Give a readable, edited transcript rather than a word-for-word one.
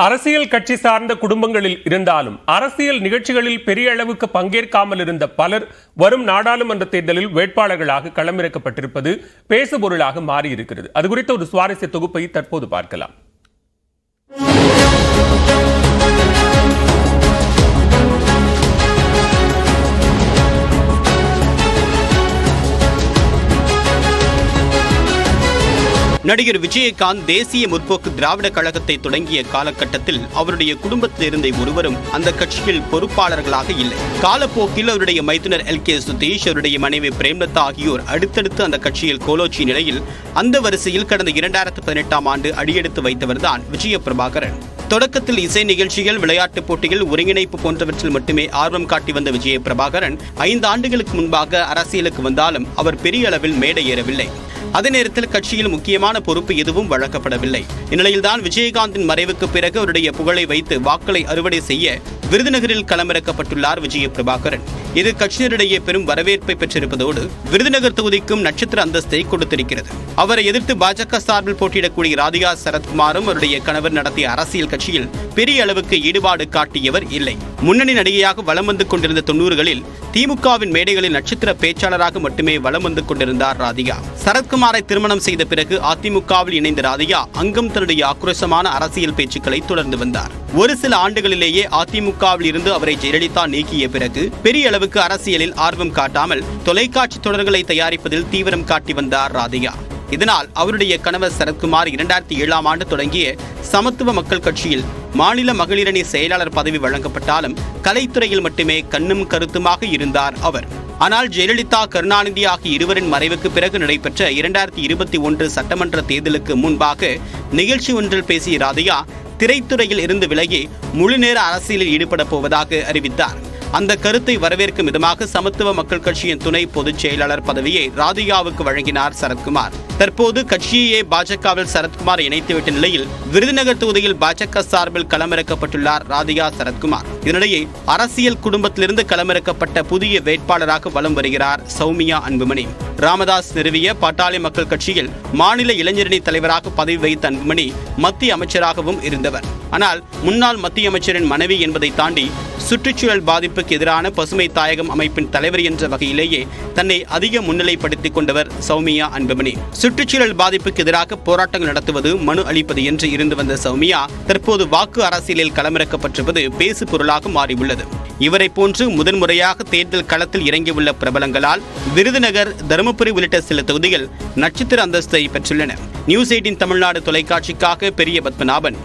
அரசியல் கட்சி சார்ந்த குடும்பங்களில் இருந்தாலும் அரசியல் நிகழ்ச்சிகளில் பெரிய அளவுக்கு பங்கேற்காமல் இருந்த பலர் வரும் நாடாளுமன்ற தேர்தலில் வேட்பாளர்களாக களமிறக்கப்பட்டிருப்பது பேசுபொருளாக மாறியிருக்கிறது. அது குறித்த ஒரு சுவாரஸ்ய தொகுப்பை தற்போது பார்க்கலாம். நடிகர் விஜயகாந்த் தேசிய முற்போக்கு திராவிட கழகத்தை தொடங்கிய காலகட்டத்தில் அவருடைய குடும்பத்தில் இருந்த ஒருவரும் அந்த கட்சியில் பொறுப்பாளர்களாக இல்லை. காலப்போக்கில் அவருடைய மைத்துனர் LK சுதீஷ், அவருடைய மனைவி பிரேம்லதா ஆகியோர் அடுத்தடுத்து அந்த கட்சியில் கோலோச்சிய நிலையில் அந்த வரிசையில் கடந்த 2018ஆம் ஆண்டு அடியெடுத்து வைத்தவர்தான் விஜய பிரபாகரன். தொடக்கத்தில் இசை நிகழ்ச்சிகள், விளையாட்டுப் போட்டிகள், ஒருங்கிணைப்பு போன்றவற்றில் மட்டுமே ஆர்வம் காட்டி வந்த விஜய பிரபாகரன் 5 ஆண்டுகளுக்கு முன்பாக அரசியலுக்கு வந்தாலும் அவர் பெரிய அளவில் மேடை ஏறவில்லை. அதே நேரத்தில் கட்சியில் முக்கியமான பொறுப்பு எதுவும் வழங்கப்படவில்லை. இந்நிலையில்தான் விஜயகாந்தின் மறைவுக்கு பிறகு அவருடைய புகழை வைத்து வாக்களை அறுவடை செய்ய விருதுநகரில் களமிறக்கப்பட்டுள்ளார் விஜய பிரபாகரன். இது கட்சியினரிடையே பெரும் வரவேற்பை பெற்றிருப்பதோடு விருதுநகர் தொகுதிக்கும் நட்சத்திர அந்தஸ்தை கொடுத்திருக்கிறது. அவரை எதிர்த்து பாஜக சார்பில் போட்டியிடக்கூடிய ராதிகா சரத்குமாரும் அவருடைய கணவர் நடத்திய அரசியல் கட்சியில் பெரிய அளவுக்கு ஈடுபாடு காட்டியவர் இல்லை. முன்னணி நடிகையாக வலம் வந்து கொண்டிருந்த 90களில் திமுகவின் மேடைகளில் நட்சத்திர பேச்சாளராக மட்டுமே வலம் வந்து கொண்டிருந்தார் ராதிகா. சரத்குமாரை திருமணம் செய்த பிறகு அதிமுகவில் இணைந்த ராதிகா அங்கும் தன்னுடைய ஆக்ரோஷமான அரசியல் பேச்சுக்களை தொடர்ந்து வந்தார். ஒரு சில ஆண்டுகளிலேயே அதிமுகவில் இருந்து அவரை ஜெயலலிதா நீக்கிய பிறகு பெரிய அளவுக்கு அரசியலில் ஆர்வம் காட்டாமல் தொலைக்காட்சி தொடர்களை தயாரிப்பதில் தீவிரம் காட்டி வந்தார் ராதிகா. இதனால் அவருடைய கணவர் சரத்குமார் 2007ஆம் ஆண்டு தொடங்கிய சமத்துவ மக்கள் கட்சியில் மாநில மகளிரணி செயலாளர் பதவி வழங்கப்பட்டாலும் கலைத்துறையில் மட்டுமே கண்ணும் கருத்துமாக இருந்தார் அவர். ஆனால் ஜெயலலிதா, கருணாநிதி ஆகிய இருவரின் மறைவுக்கு பிறகு நடைபெற்ற 2021 சட்டமன்ற தேர்தலுக்கு முன்பாக நிகழ்ச்சி ஒன்றில் பேசிய ராதிகா திரைத்துறையில் இருந்து விலகி முழுநேர அரசியலில் ஈடுபட போவதாக அறிவித்தார். அந்த கருத்தை வரவேற்கும் விதமாக சமத்துவ மக்கள் கட்சியின் துணை பொதுச் செயலாளர் பதவியை ராதிகாவுக்கு வழங்கினார் சரத்குமார். தற்போது கட்சியையே பாஜகவில் சரத்குமார் இணைத்துவிட்ட நிலையில் விருதுநகர் தொகுதியில் பாஜக சார்பில் களமிறக்கப்பட்டுள்ளார் ராதிகா சரத்குமார். இதனிடையே அரசியல் குடும்பத்திலிருந்து களமிறக்கப்பட்ட புதிய வேட்பாளராக வலம் வருகிறார் சௌமியா அன்புமணி. ராமதாஸ் நிறுவிய பாட்டாளி மக்கள் கட்சியில் மாநில இளைஞரணி தலைவராக பதவி வைத்த அன்புமணி மத்திய அமைச்சராகவும் இருந்தவர். ஆனால் முன்னாள் மத்திய அமைச்சரின் மனைவி என்பதை தாண்டி சுற்றுச்சூழல் பாதிப்புக்கு எதிரான பசுமை தாயகம் அமைப்பின் தலைவர் என்ற வகையிலேயே தன்னை அதிக முன்னிலைப்படுத்திக் கொண்டவர் சௌமியா அன்புமணி. சுற்றுச்சூழல் பாதிப்புக்கு எதிராக போராட்டங்கள் நடத்துவது, மனு அளிப்பது என்று இருந்து வந்த சௌமியா தற்போது வாக்கு அரசியலில் களமிறக்கப்பட்டிருப்பது பேசு பொருளாக மாறியுள்ளது. இவரை போன்று முதன்முறையாக தேர்தல் களத்தில் இறங்கியுள்ள பிரபலங்களால் விருதுநகர், தருமபுரி உள்ளிட்ட சில தொகுதிகள் நட்சத்திர அந்தஸ்தை பெற்றுள்ளன. நியூஸ் 18 தமிழ்நாடு தொலைக்காட்சிக்காக பெரிய பத்மநாபன்.